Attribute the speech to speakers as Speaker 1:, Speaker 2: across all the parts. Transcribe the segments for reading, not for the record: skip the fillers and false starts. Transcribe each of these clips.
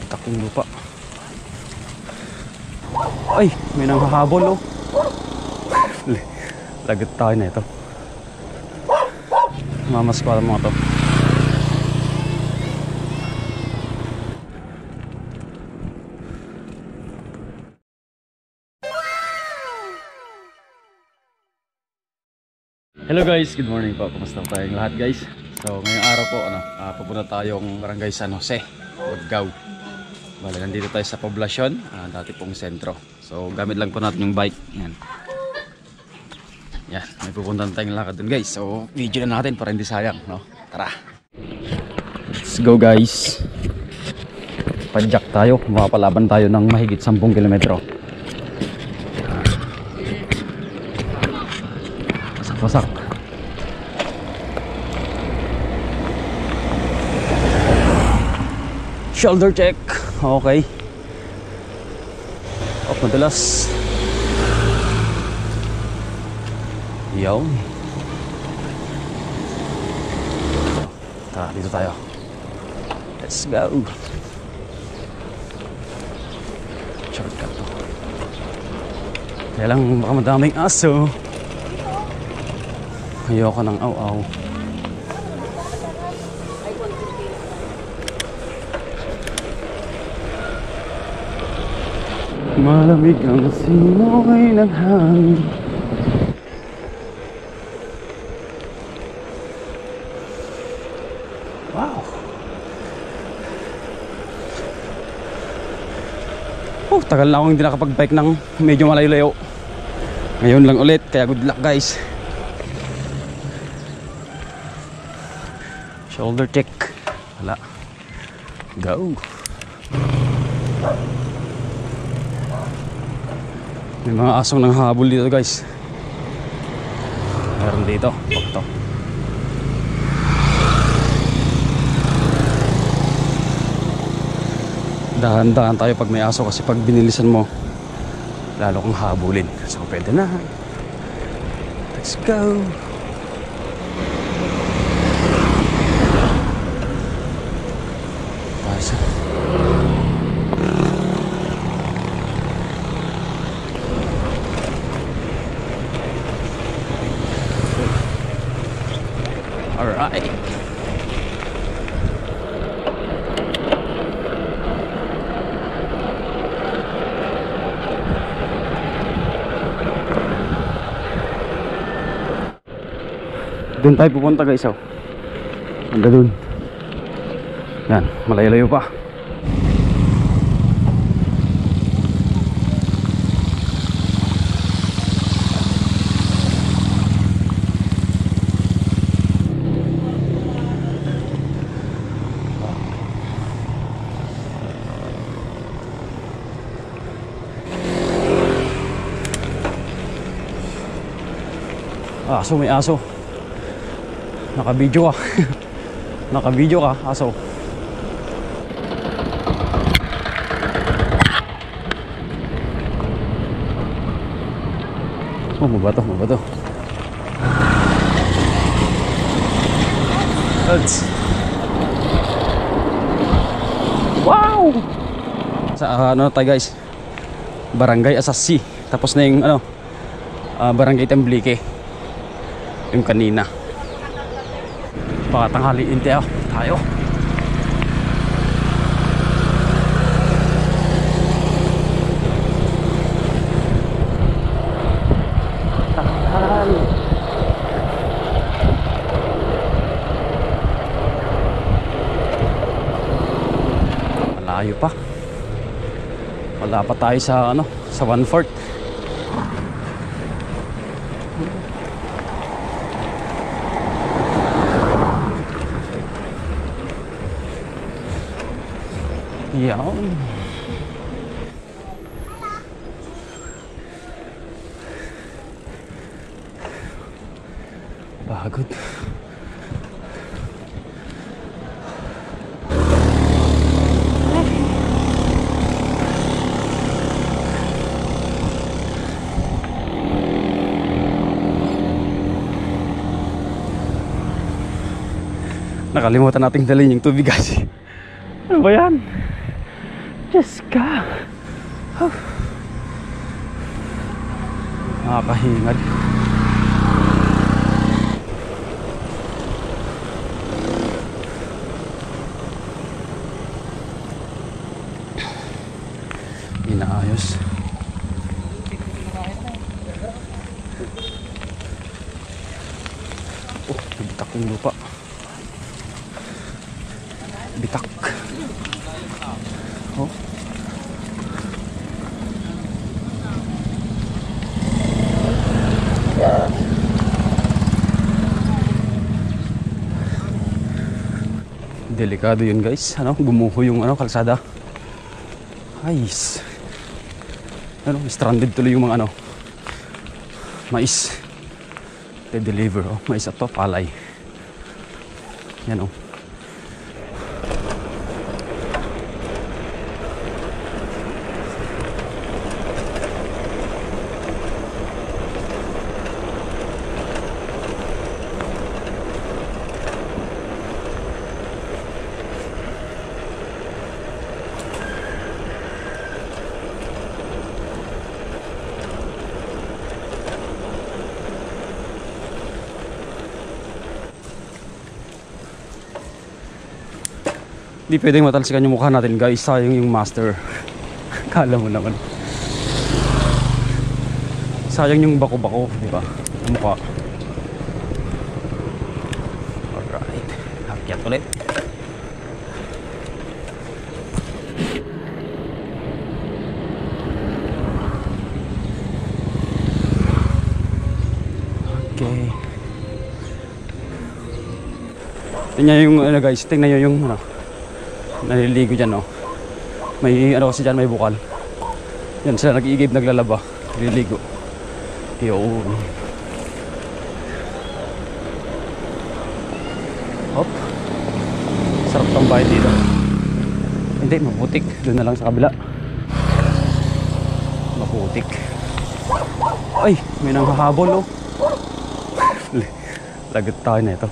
Speaker 1: Takong lupa. Ay, may nanghahabol oh. Lagot tayo na ito. Mamaskwala mga to. Hello guys, good morning po. Kumusta po tayong lahat guys? So ngayong araw po pupunta tayong Barangay San Jose, Budgaw. Bale, nandito tayo sa poblasyon, dati pong sentro. So gamit lang po natin yung bike. Yan. Yan, may pupuntahan tayong lakad dun guys. So video na natin para hindi sayang, no? Tara. Let's go guys. Padjak tayo, makapalaban tayo ng mahigit 10 kilometro. Wasak. Shoulder check. Okay. Off madulas. Yaw. Tara, dito tayo. Let's go. Shortcut to. Kaya lang baka madaming aso. Ayoko ng aw-aw. Malamig ang simoy ng hangin. Wow. Tagal na akong hindi nakapag-bike ng medyo malayo-layo. Ngayon lang ulit, kaya good luck guys. Shoulder check. Wala. Go. May mga asong nang habol dito guys. Meron dito. Pakto. Dahan-dahan tayo pag may aso kasi pag binilisan mo lalo kang habulin. So pwede na. Let's go. Alright. Doon tayo pupunta guys. Hanggang doon. Yan, malayo-layo pa. Aso, may aso. Naka-video ka. Naka-video ka, aso. Oh, mabato, mabato. Let's. Wow! Sa ano tayo guys? Barangay Asasi. Tapos na yung Barangay Temblique. Yung kanina. Baka tanghaliin tayo. Malayo pa. Wala pa tayo sa sa 1/4. Yan. Pagod. Nakalimutan nating dalhin yung tubig kasi. Ano ba yan? Diyos ka. Nakakahingal. Inaayos. Oh, bitak yung lupa. Bitak. Oh. Delikado yun guys. Gumuho yung kalsada. Ayos. Stranded tuloy yung mga mais. They deliver. Mais at to, palay. Yan o. Hindi pwedeng matalsikan yung mukha natin guys. Sayang yung master. Kala mo naman. Sayang yung bako-bako, di ba? Yung mukha. Alright. Akyat ulit. Okay. Tingnan yung guys. Tingnan nyo yung naliligo dyan may kasi dyan, may bukal yan sila nag-iigib, naglalaba, naliligo yun. Hop, sarap tambay dito. Hindi, maputik. Doon na lang sa kabila, maputik. Ay, may nanghahabol lagot tayo na ito.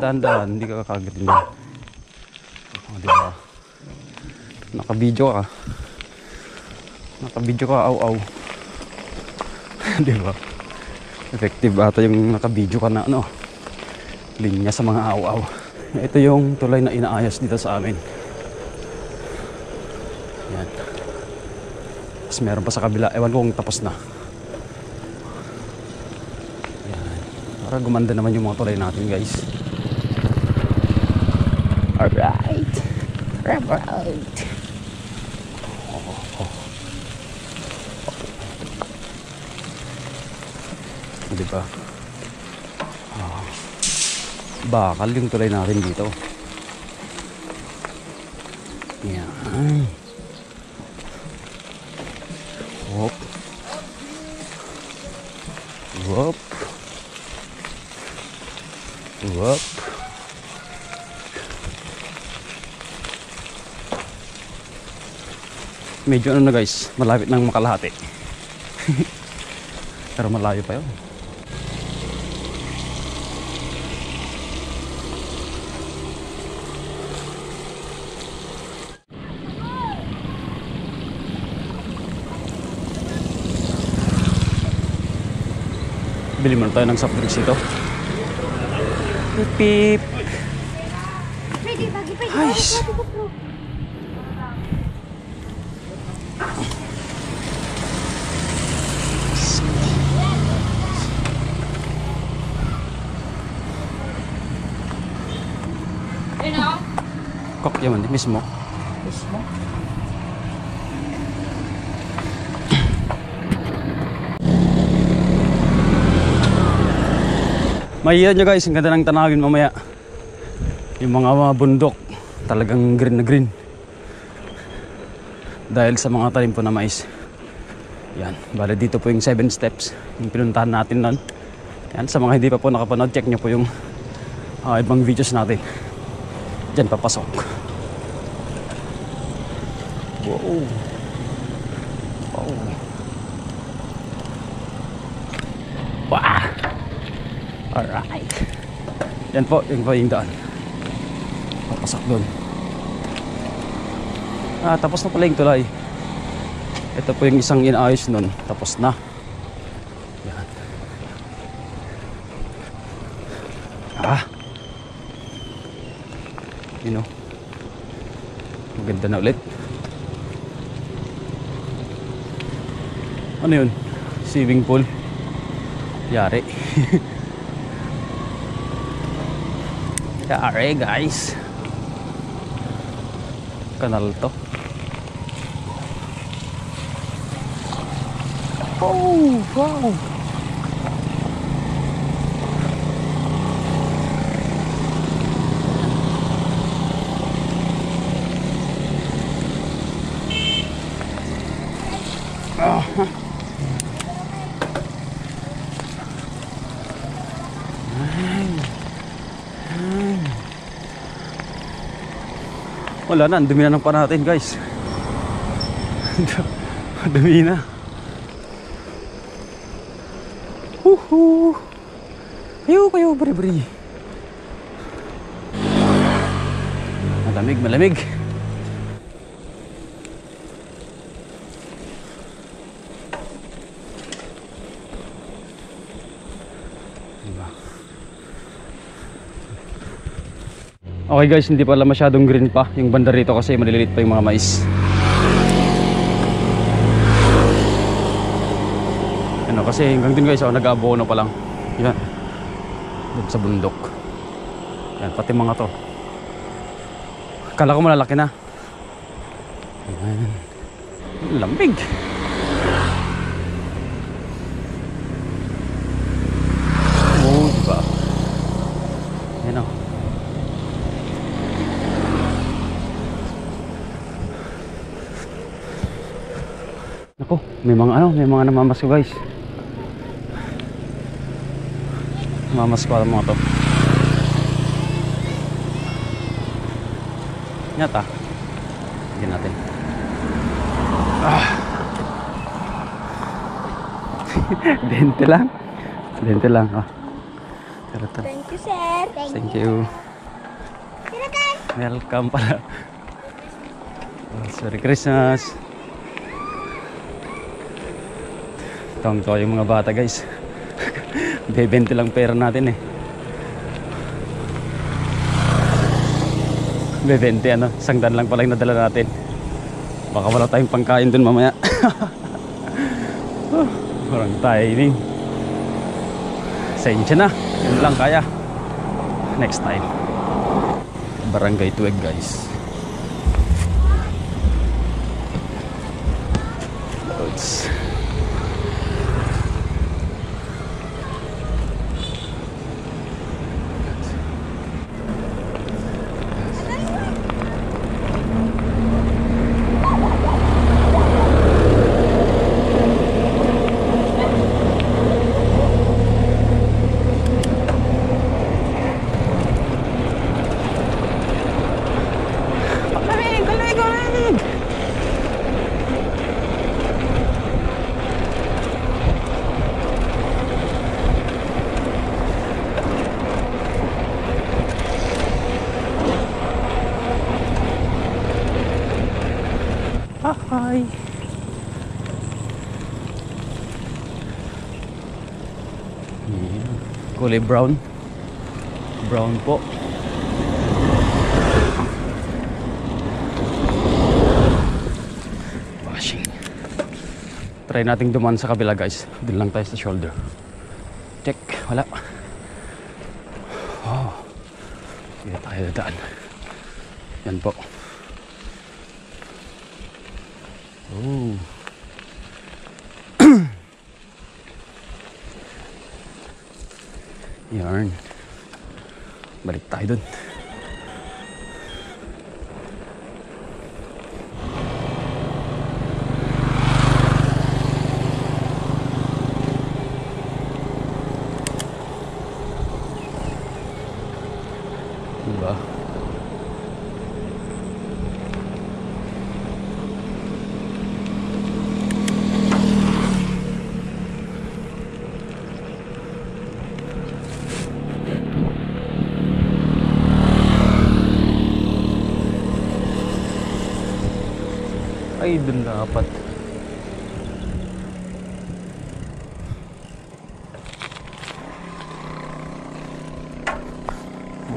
Speaker 1: Dahan-dahan, hindi ka kakagatin dyan. Diba? Nakabidyo ka. Nakabidyo ka, aw-aw. Diba? Effective ata yung nakabidyo ka na linya sa mga aw-aw. Ito yung tulay na inaayos dito sa amin. Yan. Tapos meron pa sa kabila. Ewan ko kung tapos na. Yan. Para gumanda naman yung mga tulay natin guys. Alright. Alright. Diba? Bakal yung tulay natin dito. Yan. Hop. Hop. Hop. Medyo na guys, malapit nang makalahati. Pero malayo pa yun. Bili muna tayo ng soft drinks ito. Pip pip. Ayos. Kok yaman mismo. Mismo. Mahiyan nyo guys, ang ganda ng tanawin mamaya. Yung mga bundok, talagang green na green. Dahil sa mga tanim po na mais. Yan, bale dito po yung 7 steps, yung pinuntahan natin nun. Yan, sa mga hindi pa po nakapanood, check nyo po yung ibang videos natin. Diyan papasok. Wow. Wow. Wow. Alright. Yan po yung daan. Papasak doon. Tapos na pala yung tulay. Ito po yung isang inaayos nun. Tapos na. Yan. You know. Maganda na ulit. Ano yun? Swimming pool. Yari. Yari guys. Kanal to. Oh, wow. Wala na, ang dumi na ng pa natin guys. Dumi na. Kayo, bari-bari. Malamig, malamig. Okay guys, hindi pala masyadong green pa yung banda rito kasi maliliit pa yung mga mais. Ano kasi hanggang din guys, nag-aabono pa lang. Yan. Doon sa bundok. Yan, pati mga to. Kala ko malalaki na. Yan. Lambig. Oh, diba? Yan o. Ako, may mga namamasko guys. Namamasko ang mga to. Nyata. Tignan natin. Dente lang. Thank you, sir. Thank you. Welcome pala. Merry Christmas. Tawang-tawa yung mga bata guys. Bebente lang pera natin eh. Bebente ano, sangdan lang pala yung nadala natin. Baka wala tayong pangkain dun mamaya. Parang timing. Sensya na, yun lang kaya. Next time. Barangay Tuweg guys. Loads. Hi. Kulay brown. Brown po. Bashing. Try nating dumaan sa kabila guys. Doon lang tayo sa shoulder. Check. Wala. Oh. Hindi tayo dadaan. Yan po. Oh. Yarn. Balik tayo dun. Diba? Ay, dun dapat.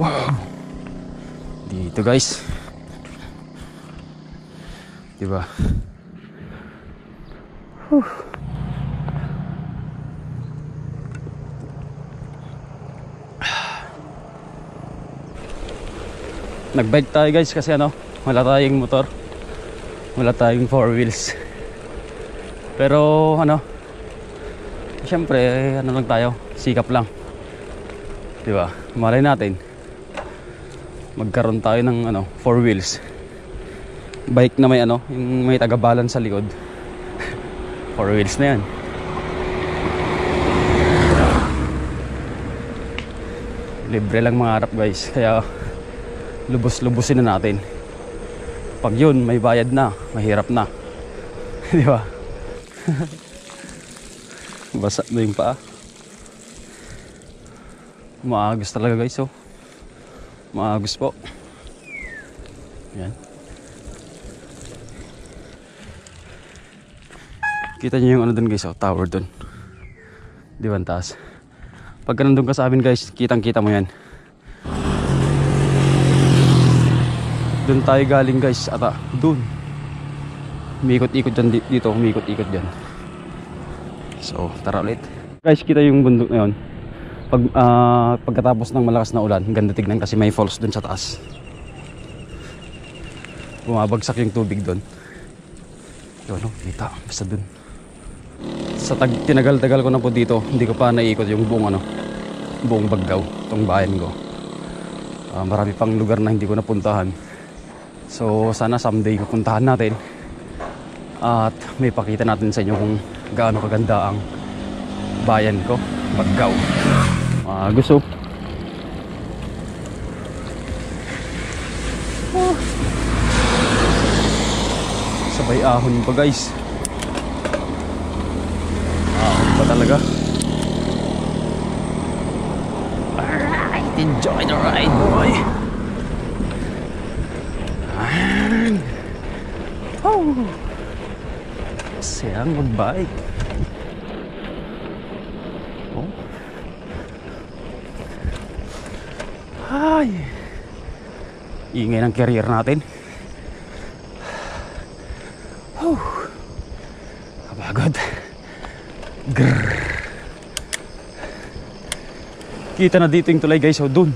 Speaker 1: Wow. Dito guys. Diba? Nagbike tayo guys kasi ano, wala tayong motor, wala tayong 4 wheels. Pero ano, syempre ano lang tayo, sikap lang, diba? Malay natin magkaroon tayo ng ano, 4 wheels bike na may ano, yung may taga-balance sa likod. 4 wheels na yan. Libre lang mangarap guys, kaya lubos-lubusin na natin. Pag yun may bayad na, mahirap na. Di ba? Basa na yung paa. Maagos talaga guys, oh. Maagos po. Yan. Kita nyo yung ano dun guys, oh, tower dun. Di ba ang taas? Pagka nandun ka sa amin guys, kitang-kita mo yan. Doon tayo galing guys, ata doon. Umiikot-ikot dyan dito, umiikot-ikot dyan. So, tara ulit. Guys, kita yung bundok na yun. Pagkatapos ng malakas na ulan, ganda tignan kasi may falls doon sa taas. Bumabagsak yung tubig doon. Yun, no? Kita, basta doon. Sa tinagal-tagal ko na po dito, hindi ko pa naiikot yung buong ano, buong Baggao, itong bayan ko. Marami pang lugar na hindi ko napuntahan. So sana someday pupuntahan natin at may pakita natin sa inyo kung gaano kaganda ang bayan ko, Baggao. Gusto. Sabay ahon pa guys. Ahon pa talaga. Alright, enjoy the ride boy. Oh, sayang magbike. Oh. Ay, ingay ng career natin. Oh, kapagod. Grrr. Kita na dito yung tulay guys. So dun,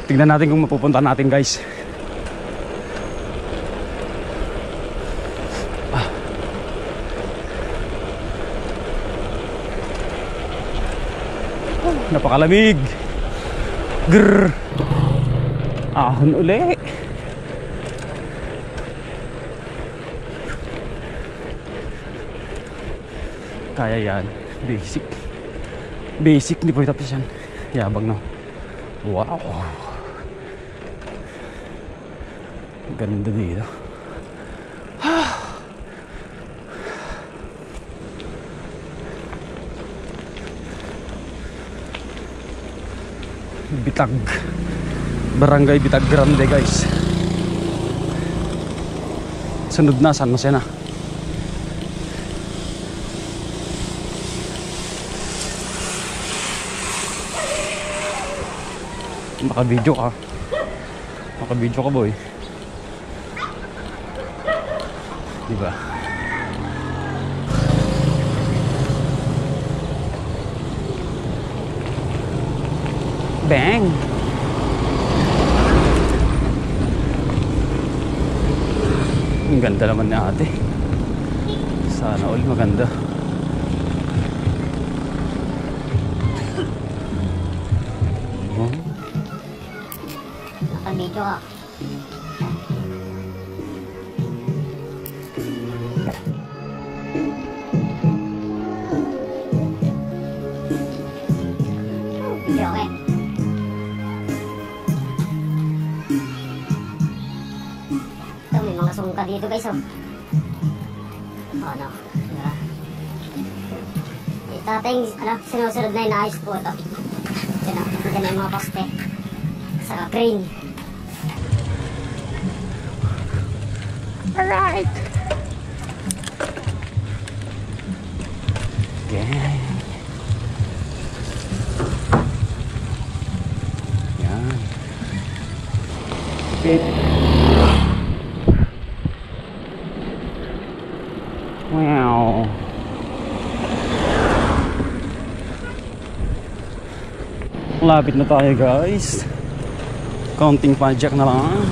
Speaker 1: tingnan natin kung mapupunta natin guys. Napakalamig. Grrr. Ahon uli. Kaya yan. Basic. Basic, hindi po itapos yan. Yabang no. Wow. Ganda dito. Bitag, Barangay Bitag Grande guys. Sunod na San Jose na. Naka-video ka. Naka-video ka boy. Diba? Bang! Ang ganda naman na ate. Sana all maganda. Oh.
Speaker 2: Naka-video ka. Video ka. Sungka dito guys, oh. Ano? Diba? Tatay, ano, sinusunod na yung naayos po ito. Diyan, oh. Diyan na yung mga poste. Saka crane. Alright!
Speaker 1: Yan. Pit. Wow. Lapit na tayo guys. Counting pajak na lang.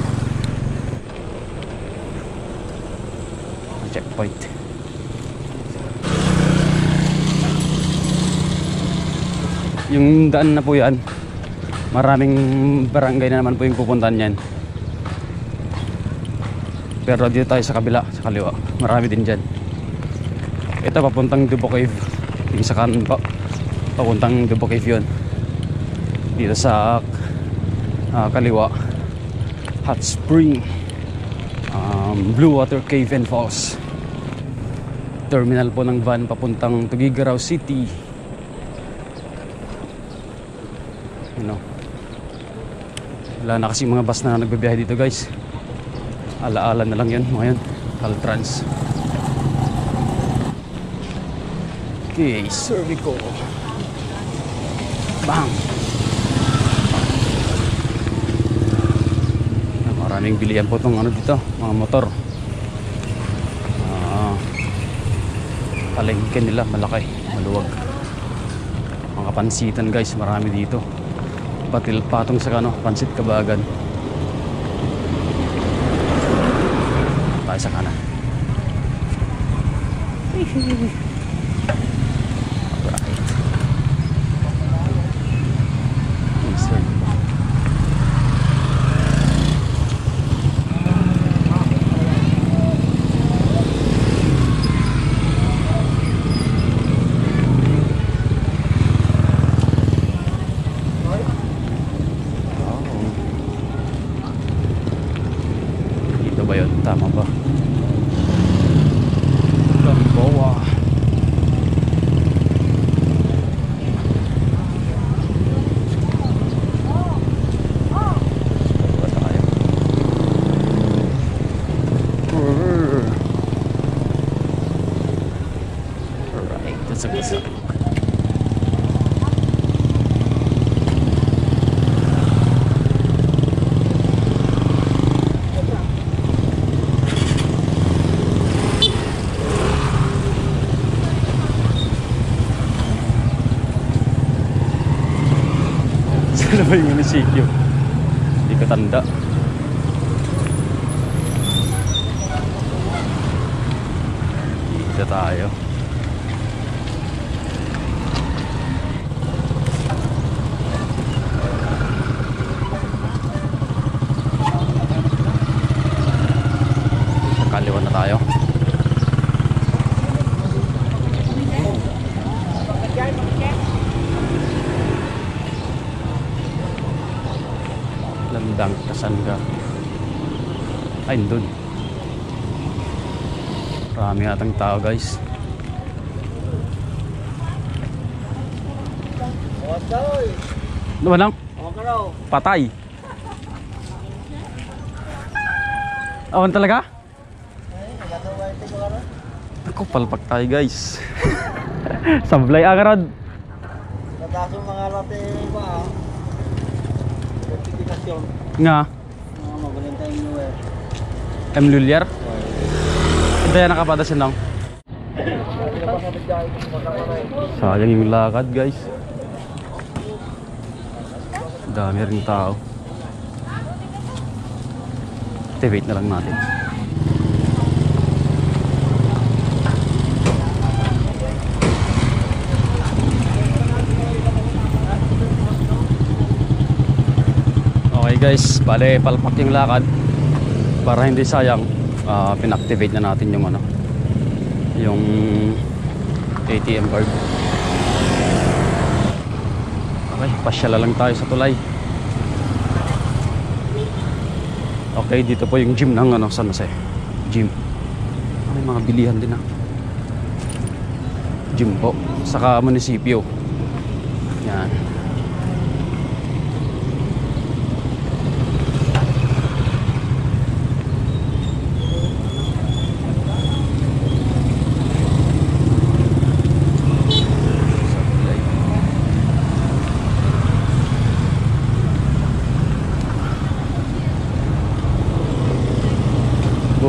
Speaker 1: Checkpoint. Yung daan na po yan, maraming barangay na naman po yung pupuntahan yan. Pero dito tayo sa kabila, sa kaliwa, marami din dyan. Ito papuntang Dubo Cave. Yung sa kanan po, papuntang Dubo Cave yun. Dito sa kaliwa, Hot Spring, Blue Water Cave and Falls. Terminal po ng van papuntang Tuguegarao City. Wala na kasi mga bus na nagbibiyahe dito guys. Alaala na lang yun ngayon. Caltrans. Okay, Cervico. Bang! Maraming bilihan po itong ano dito, mga motor. Palengke nila malaki, maluwag. Mga pansitan guys, marami dito. Patong sa ano, Pansit Kabagan. Tayo sa kanan. Alright. Tama ba? Gamboa. Alright, that's a good sign. Ano ba yung munisipyo? Hindi ko tanda. Dito tayo. Sa kaliwa na tayo. Landang kasan ka? Ay, doon. Marami atang tao guys. Ano ba lang? Patay. Awan talaga? Ako, palpak tayo guys. Sablay agarad.
Speaker 3: Kaso mga late ba? Notification.
Speaker 1: Nga.
Speaker 3: Valentine New Year.
Speaker 1: M. Luliar? Ito yan nakapadasin lang. Sayang yung lakad guys. Dami rin tao. Activate na lang natin. Okay guys, bale palpak yung lakad. Para hindi sayang, pinactivate na natin yung ano, yung ATM card. Okay, pasyala lang tayo sa tulay. Okay, dito po yung gym ng ano, San Jose. Gym. May mga bilihan din Gym po, saka munisipyo. Yan.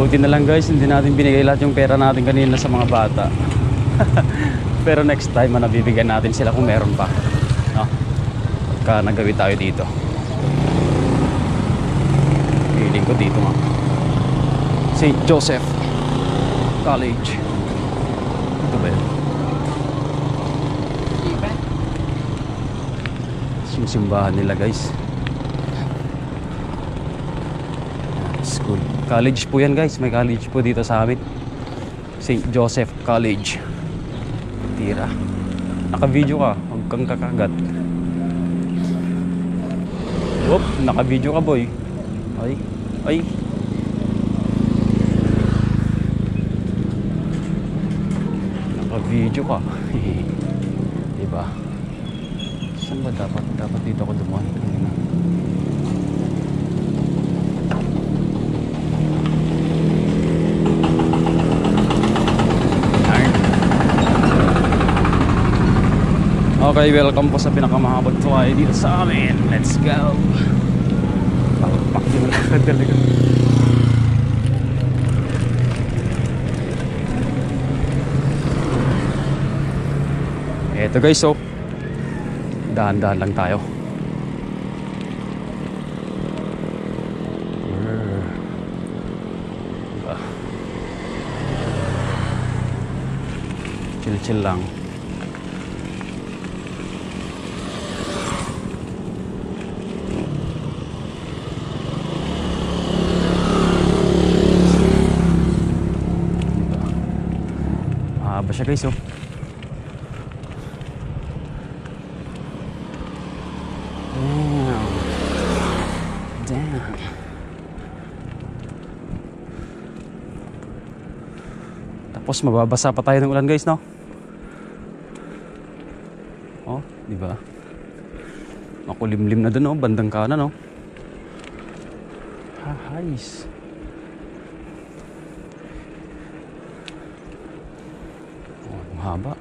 Speaker 1: Buti na lang guys, hindi natin binigay lahat yung pera natin kanina sa mga bata. Pero next time, nabibigyan natin sila kung meron pa, no? Pagka nagawi tayo dito. Feeling ko dito nga, St. Joseph College. Ito ba yun? Yung simbahan nila guys. School. College po yan guys. May college po dito sa amin. St. Joseph College. Tira. Naka-video ka. Huwag kang kakagat. Whoop. Naka-video ka boy. Ay. Ay. Naka-video ka. Diba? Saan ba dapat? Dapat dito ako dumaan. Okay, welcome po sa pinakamahabang tuway dito sa amin. Let's go. Pakpak din lang talaga. Eto guys, so dahan-dahan lang tayo. Chill-chill lang. Mahaba siya guys, oh. Tapos mababasa pa tayo ng ulan guys, no? Oh, di ba? Makulimlim na dun, oh, bandang kanan, no? Hahais. Oh, ang haba.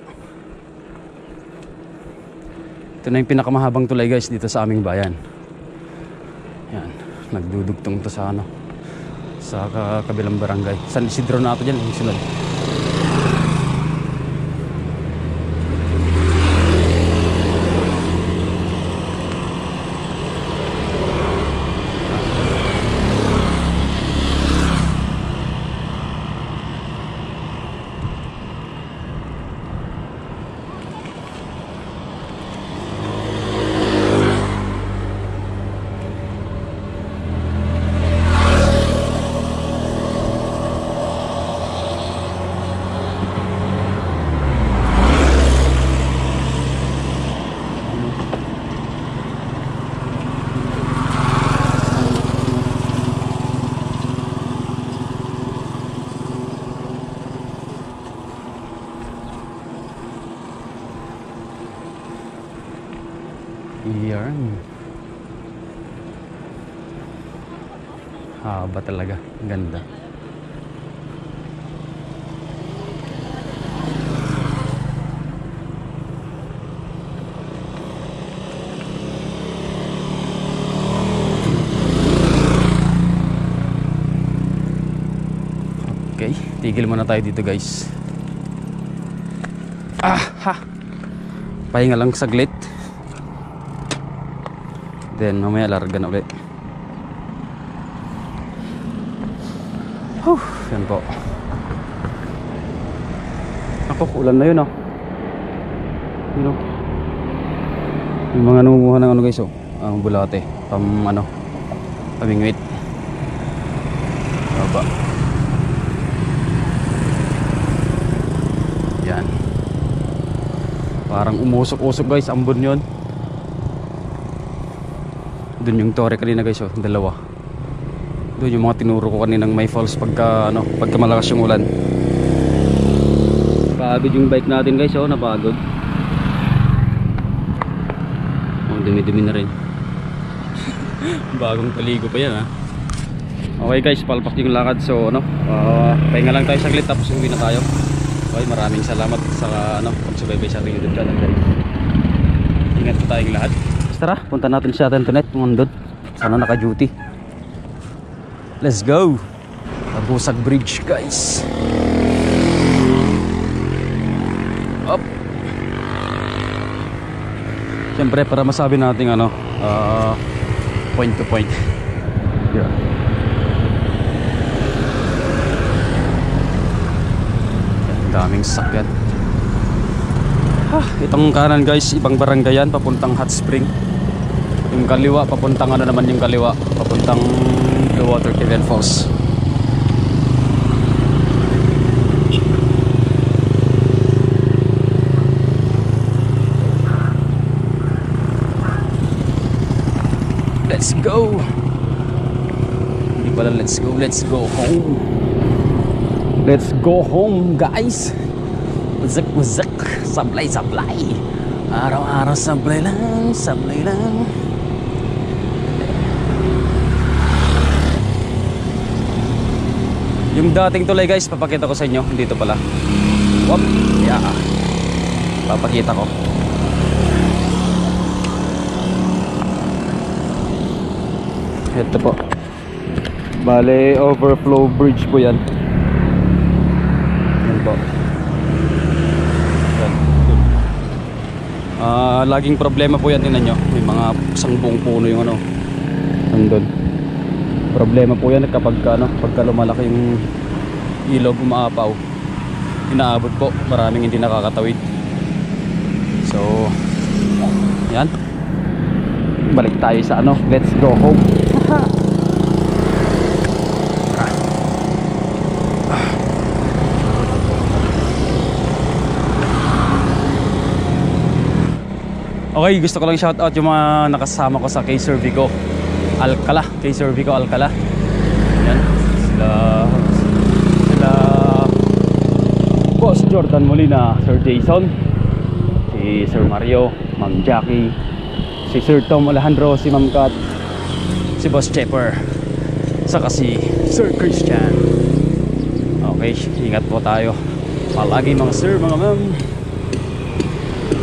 Speaker 1: Ito na yung pinakamahabang tulay guys dito sa aming bayan. Yan, nagdudugtong to sa ano, sa kabilang barangay. San Isidro na ito dyan, yung sunod. Yan. Haba talaga. Ganda. Okay, tigil muna tayo dito guys. Pahinga lang saglit. Then mamaya larga na ulit. Yan po. Ako, ulan na yun, oh. Yun, oh. Yung mga namumuha ng ano guys, oh, ang bulate, pamingwit. Baba. Yan. Parang umusok-usok guys, ambon yun. Doon yung tore kanina guys, oh, dalawa. Doon yung mga tinuro ko kaninang may falls pagka malakas yung ulan. Pagod yung bike natin guys, oh, napagod. Oh, dumi-dumi na rin. Bagong paligo pa yan, ha. Okay guys, palpak yung lakad. So pahinga lang tayo saglit tapos uwi na tayo. Okay, maraming salamat sa pagsubaybay sa ating YouTube channel guys. Ingat po tayong lahat. Tara, punta natin si Ate Antoinette, doon. Sana naka-duty. Let's go! Abusag Bridge guys. Up. Siyempre para masabi natin ano, point to point. Yeah. Daming sakyan. Itong kanan guys, ibang barangay yan, papuntang Hot Spring. Yung kaliwa, papuntang ano naman yung kaliwa, papuntang Blue Water Cave and Falls. Let's go. Hindi pala let's go home. Let's go home guys. Wazak, sablay. Araw-araw sablay lang. Yung dating tulay guys, papakita ko sa inyo. Dito pala. Wop, yeah. Papakita ko. Ito po. Bale, overflow bridge po yan. Yan po. Yan. Laging problema po yan, tinan nyo. May mga isang buong puno yung ano. Nandun. Problema po yan kapag ano, pagka lumalaki yung ilog umaapaw. Inaabot po. Maraming hindi nakakatawid. So, yan. Balik tayo sa ano. Let's go home. Okay, gusto ko lang shoutout yung mga nakasama ko sa K-Cervico Alcala. K-Cervico Alcala. Yan. Sila Boss Jordan Molina, Sir Jason, si Sir Mario, Ma'am Jackie, si Sir Tom Alejandro, si Ma'am Kat, si Boss Chepper, saka si Sir Christian. Okay, ingat po tayo palagi mga sir, mga ma'am.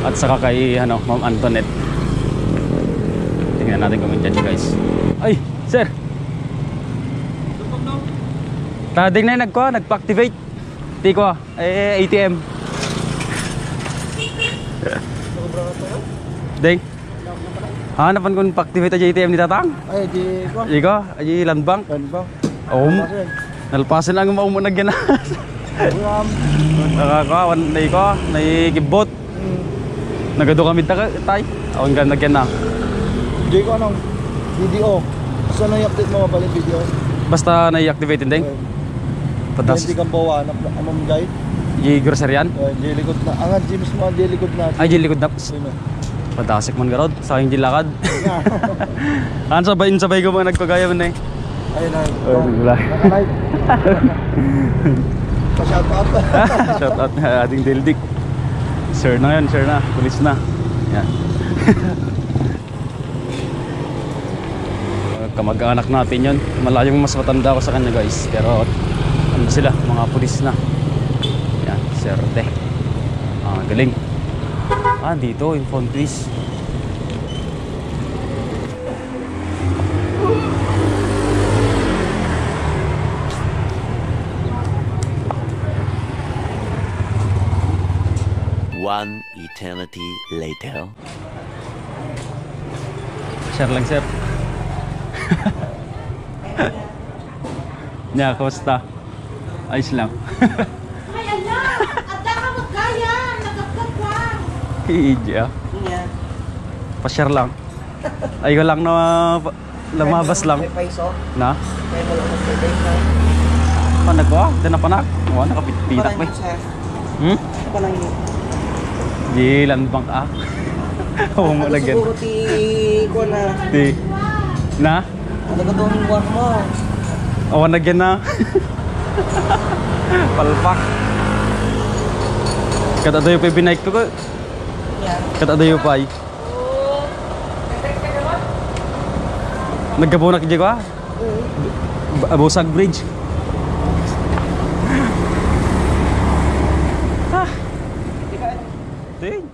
Speaker 1: At saka kay ano, Ma'am Antoinette. Tingnan natin kung andyan siya guys. Ay, sir. Tading na nagpa-activate. Di ko ATM. Ding. Hanapan ko pa-activate aja ATM ni Tatang.
Speaker 3: Ay, di ko.
Speaker 1: Iko, aja Land Bank. Nalpasan lang mo mo nagyan. Nakakawan na iko, naikibot. Nagado kami tay. Awan ka nagyan na.
Speaker 3: Di ko anong video. Basta na i-update mo mabalik video.
Speaker 1: Basta na-i-activate din. Patas.
Speaker 3: Hindi kang bawa na among guide.
Speaker 1: Di groceryan.
Speaker 3: Di likod na. Ang di mismo di likod na.
Speaker 1: Ay, di likod na.
Speaker 3: Sino?
Speaker 1: Padasik man garod sa aking dilakad. An sabay ko mga nagkagaya man eh.
Speaker 3: Ayun na.
Speaker 1: Wala.
Speaker 3: Naka-live. Pa-shout out.
Speaker 1: Shout out na ating Dildik. Sir na yun, sir na. Pulis na. Yan. Kamag-anak natin yun. Malayong mas matanda ko sa kanya guys. Pero ano sila, mga pulis na. Yan, serte. Galing. Dito yung phone twist.
Speaker 4: One eternity later.
Speaker 1: Share lang sir. Nya, kamusta? Ayos lang.
Speaker 5: Ay, anak! Ada ka magkaya! Nagkakagwang!
Speaker 1: Iya. Pa-share lang. Ay ko lang na lumabas lang. Na? Panak ko? Danapanak? Oo, nakapititak ba? Di Land Bank ah. Oo mo lagyan.
Speaker 3: Siguro ti ko na.
Speaker 1: Di. Na?
Speaker 3: Nagatong buwan mo.
Speaker 1: Awan lagyan na. Palpak. Kata dayo pa binaik to ko. Kata dayo pa ay. Nagkabunak dyan ko ah. Abusag Bridge. Ding.